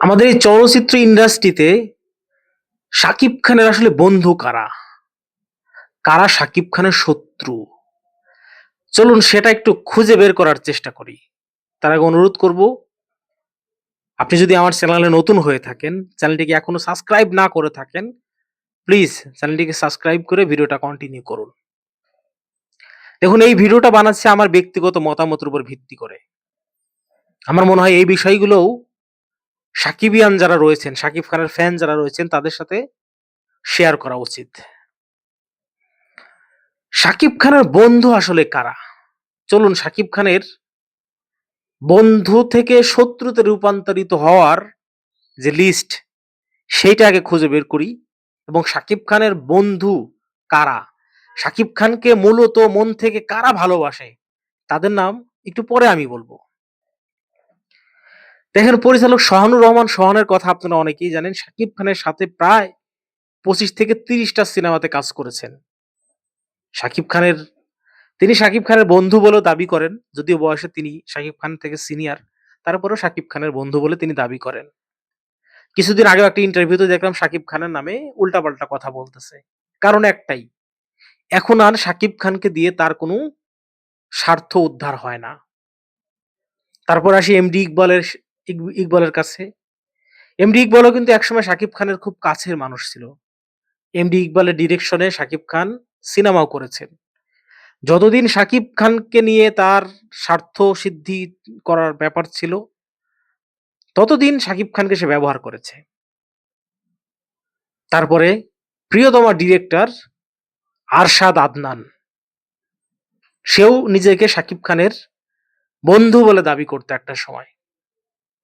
আমাদের এই চলচ্চিত্র ইন্ডাস্ট্রিতে শাকিব খানের আসলে বন্ধু কারা? কারা শাকিব খানের শত্রু? চলুন সেটা একটু খুঁজে বের করার চেষ্টা করি। তার আগে অনুরোধ করব, আপনি যদি আমার চ্যানেলে নতুন হয়ে থাকেন, চ্যানেলটিকে এখনো সাবস্ক্রাইব না করে থাকেন, প্লিজ চ্যানেলটিকে সাবস্ক্রাইব করে ভিডিওটা কন্টিনিউ করুন। দেখুন, এই ভিডিওটা বানাচ্ছি আমার ব্যক্তিগত মতামতের উপর ভিত্তি করে। আমার মনে হয় এই বিষয়গুলোও সাকিবিয়ান যারা রয়েছেন, শাকিব খানের ফ্যান যারা রয়েছেন তাদের সাথে শেয়ার করা উচিত। শাকিব খানের বন্ধু আসলে কারা? চলুন শাকিব খানের বন্ধু থেকে শত্রুতে রূপান্তরিত হওয়ার যে লিস্ট, সেইটা আগে খুঁজে বের করি এবং শাকিব খানের বন্ধু কারা, শাকিব খানকে মূলত মন থেকে কারা ভালোবাসে, তাদের নাম একটু পরে আমি বলবো। দেখেন, পরিচালক শাহানুর রহমান সোহানের কথা আপনারা অনেকেই জানেন। শাকিব খানের সাথে প্রায় 25 থেকে 30টা সিনেমাতে কাজ করেছেন। শাকিব খানের তিনি শাকিব খানের বন্ধু বলেও দাবি করেন, যদিও বয়সে তিনি শাকিব খান থেকে সিনিয়র, তারপরেও শাকিব খানের বন্ধু বলে তিনি দাবি করেন। কিছুদিন আগেও একটা ইন্টারভিউতে দেখলাম শাকিব খানের নামে উল্টাপাল্টা কথা বলতেছে। কারণ একটাই, এখন আর শাকিব খানকে দিয়ে তার কোনো স্বার্থ উদ্ধার হয় না। তারপর আসি এমডি ইকবালের কাছে। এমডি ইকবালও কিন্তু একসময় শাকিব খানের খুব কাছের মানুষ ছিল। এমডি ইকবালের ডিরেকশনে শাকিব খান সিনেমাও করেছেন। যতদিন শাকিব খানকে নিয়ে তার স্বার্থ সিদ্ধি করার ব্যাপার ছিল, ততদিন শাকিব খানকে সে ব্যবহার করেছে। তারপরে প্রিয়তমা ডিরেক্টর আরশাদ আদনান, সেও নিজেকে শাকিব খানের বন্ধু বলে দাবি করতো একটা সময়।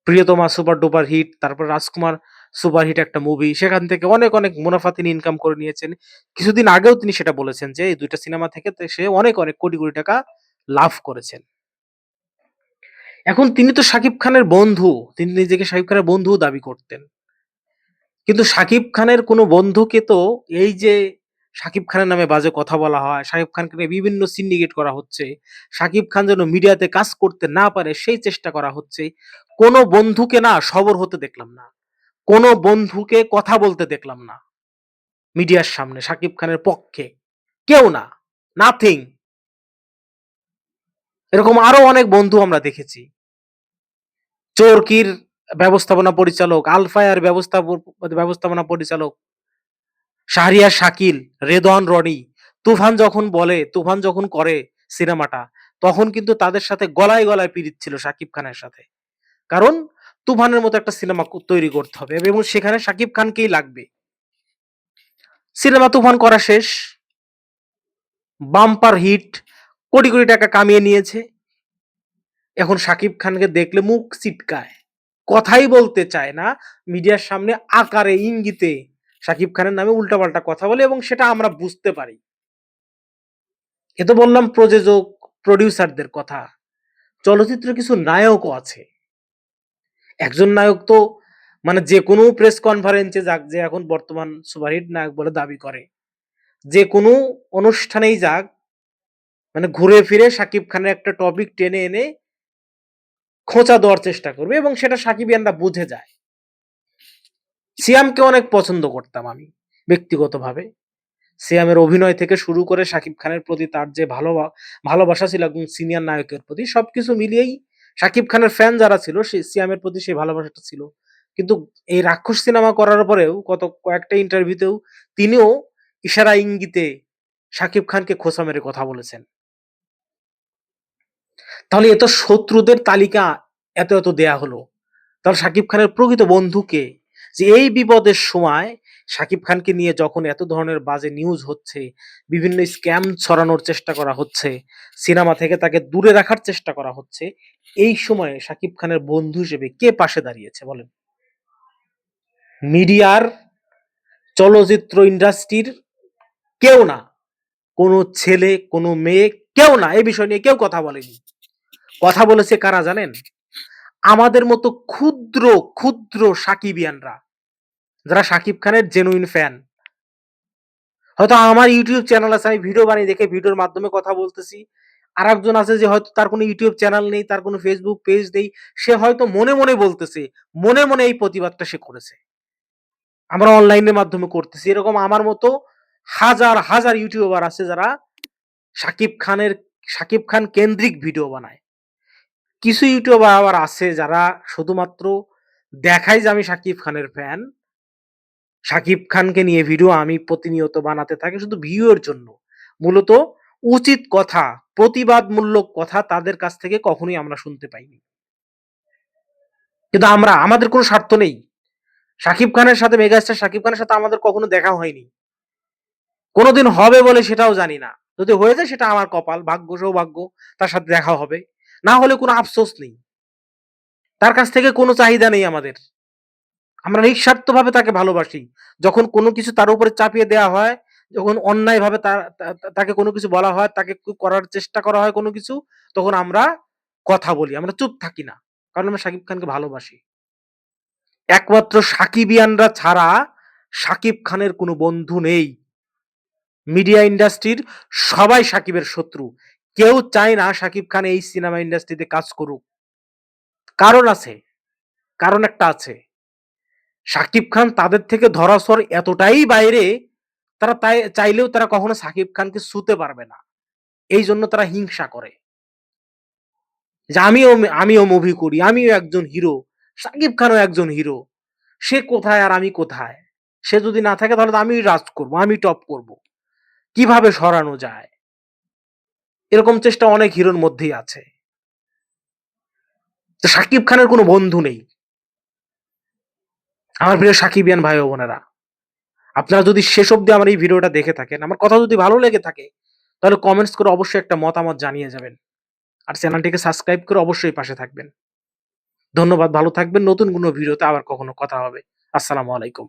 প্রিয়তমা সুপার ডুপার হিট, তারপর রাজকুমার সুপার হিট একটা মুভি, সেখান থেকে অনেক অনেক মুনাফা তিনি ইনকাম করে নিয়েছেন। কিছুদিন আগেও তিনি সেটা বলেছেন যে এই দুইটা সিনেমা থেকে সে অনেক অনেক কোটি কোটি টাকা লাভ করেছেন। এখন তিনি তো শাকিব খানের বন্ধু, তিনি নিজেকে শাকিব খানের বন্ধু দাবি করতেন। কিন্তু শাকিব খানের কোনো বন্ধুকে তো এই যে শাকিব খানের নামে বাজে কথা বলা হয়, শাকিব খানকে নিয়ে বিভিন্ন সিন্ডিকেট করা হচ্ছে, শাকিব খান যেন মিডিয়াতে কাজ করতে না পারে সেই চেষ্টা করা হচ্ছে। কোনো বন্ধুকে না সবর হতে দেখলাম না। কোনো বন্ধুকে কথা বলতে দেখলাম না মিডিয়ার সামনে শাকিব খানের পক্ষে। কেউ না। নাথিং। এরকম আরো অনেক বন্ধু আমরা দেখেছি। চরকির ব্যবস্থাপনা পরিচালক, আলফায়ার ব্যবস্থাপনা পরিচালক, শাহরিয়ার শাকিল, রেদওয়ান রনি, তুফান যখন করে সিনেমাটা, তখন কিন্তু তাদের সাথে গলায় গলায় পিরিত ছিল শাকিব খানের সাথে। কারণ তুফানের মতো একটা সিনেমা তৈরি করতে হবে এবং সেখানে শাকিব খানকেই লাগবে। সিনেমা তুফান করা শেষ, বাম্পার হিট, কোটি কোটি টাকা কামিয়ে নিয়েছে। এখন শাকিব খানকে দেখলে মুখ চিটকায়, কথাই বলতে চায় না। মিডিয়ার সামনে আকারে ইঙ্গিতে শাকিব খানের নামে উল্টাপাল্টা কথা বলে এবং সেটা আমরা বুঝতে পারি। এ তো বললাম প্রযোজক, প্রডিউসারদের কথা। চলচ্চিত্রে কিছু নায়কও আছে। একজন নায়ক তো মানে যেকোনো প্রেস কনফারেন্সে যাক, যে এখন বর্তমান সুপারহিট নায়ক বলে দাবি করে, যে কোনো অনুষ্ঠানেই যাক, মানে ঘুরে ফিরে শাকিব খানের একটা টপিক টেনে এনে খোঁচা দেওয়ার চেষ্টা করবে এবং সেটা সাকিবিয়ানরা বুঝে যায়। সিয়ামকে অনেক পছন্দ করতাম আমি ব্যক্তিগতভাবে। সিয়ামের অভিনয় থেকে শুরু করে শাকিব খানের প্রতি তার যে ভালোবাসা ছিল এবং সিনিয়র নায়কের প্রতি সবকিছু মিলিয়েই শাকিব খানের ফ্যান যারা ছিল সেই সিয়ামের প্রতি সেই ভালোবাসাটা ছিল। কিন্তু এই রাক্ষস সিনেমা করার পরেও কয়েকটা ইন্টারভিউতেও তিনিও ইশারা ইঙ্গিতে শাকিব খানকে খোঁচা মেরে কথা বলেছেন। তাহলে এত শত্রুদের তালিকা এত এত দেয়া হলো, তাহলে শাকিব খানের প্রকৃত বন্ধুকে, যে এই বিপদের সময় শাকিব খানকে নিয়ে যখন এত ধরনের বাজে নিউজ হচ্ছে, বিভিন্ন স্ক্যাম ছড়ানোর চেষ্টা করা হচ্ছে, সিনেমা থেকে তাকে দূরে রাখার চেষ্টা করা হচ্ছে, এই সময়ে শাকিব খানের বন্ধু হিসেবে কে পাশে দাঁড়িয়েছে বলেন? মিডিয়ার, চলচ্চিত্র ইন্ডাস্ট্রির কেউ না। কোনো ছেলে, কোনো মেয়ে, কেউ না এই বিষয় নিয়ে কেউ কথা বলেনি। কথা বলেছে কারা জানেন? আমাদের মতো ক্ষুদ্র ক্ষুদ্র সাকিবিয়ানরা, যারা শাকিব খানের জেনুইন ফ্যান। হয়তো আমার ইউটিউব চ্যানেল আছে, আমি ভিডিও বানিয়ে দেখে ভিডিওর মাধ্যমে কথা বলতেছি, আরেকজন আছে যে হয়তো তার কোনো ইউটিউব চ্যানেল নেই, তার কোনো ফেসবুক পেজ নেই। সে হয়তো মনে, মনে বলতেছে, মনে, মনে এই প্রতিবাদটা সে করেছে। আমরা অনলাইনের মাধ্যমে করতেছি। এরকম আমার মতো হাজার, হাজার ইউটিউবার আছে যারা শাকিব খানের শাকিব খান কেন্দ্রিক ভিডিও বানায়। কিছু ইউটিউবার আবার আছে যারা শুধুমাত্র দেখায় যে আমি শাকিব খানের ফ্যান। শাকিব খানকে নিয়ে ভিডিও আমি প্রতিনিয়ত বানাতে থাকি শুধু ভিউ এর জন্য। মূলত উচিত কথা, প্রতিবাদমূলক কথা তাদের কাছ থেকে কখনোই আমরা শুনতে পাইনি। কিন্তু আমাদের কোনো স্বার্থ নেই। শাকিব খানের সাথে মেগাস্টার শাকিব খানের সাথে আমাদের কখনো দেখা হয়নি। কোনদিন হবে বলে সেটাও জানি না। যদি হয়ে যায় সেটা আমার কপাল, ভাগ্য, সৌভাগ্য, তার সাথে দেখা হবে। না হলে কোনো আফসোস নেই। তার কাছ থেকে কোনো চাহিদা নেই আমাদের। আমরা নিঃস্বার্থভাবে তাকে ভালোবাসি। যখন কোনো কিছু তার উপরে চাপিয়ে দেয়া হয়, যখন অন্যায়ভাবে তাকে কোনো কিছু বলা হয়, তাকে করার চেষ্টা করা হয় কোনো কিছু, তখন আমরা কথা বলি। আমরা চুপ থাকি না। কারণ আমরা শাকিব খানকে ভালোবাসি। একমাত্র সাকিবিয়ানরা ছাড়া শাকিব খানের কোনো বন্ধু নেই। মিডিয়া ইন্ডাস্ট্রির সবাই সাকিবের শত্রু। কেউ চায় না শাকিব খান এই সিনেমা ইন্ডাস্ট্রিতে কাজ করুক। কারণ আছে। কারণ একটা আছে। শাকিব খান তাদের থেকে ধরাছোঁয়ার এতটাই বাইরে, তারা চাইলেও তারা কখনো শাকিব খানকে ছুঁতে পারবে না। এইজন্য তারা হিংসা করে। যে আমিও মুভি করি, আমিও একজন হিরো। শাকিব খানও একজন হিরো। সে কোথায় আর আমি কোথায়? সে যদি না থাকে তাহলে তো আমিই রাজ করব, আমি টপ করব। কিভাবে সরানো যায়? এরকম চেষ্টা অনেক হিরোর মধ্যেই আছে। তো শাকিব খানের কোনো বন্ধু নেই। আমার প্রিয় সাকিবিয়ান ভাই ও বোনেরা, আপনারা যদি শেষ অবধি আমার এই ভিডিওটা দেখে থাকেন, আমার কথা যদি ভালো লেগে থাকে, তাহলে কমেন্টস করে অবশ্যই একটা মতামত জানিয়ে যাবেন। আর চ্যানেলটিকে সাবস্ক্রাইব করে অবশ্যই পাশে থাকবেন। ধন্যবাদ, ভালো থাকবেন। নতুন কোনো ভিডিওতে আবার কখনো কথা হবে। আসসালামু আলাইকুম।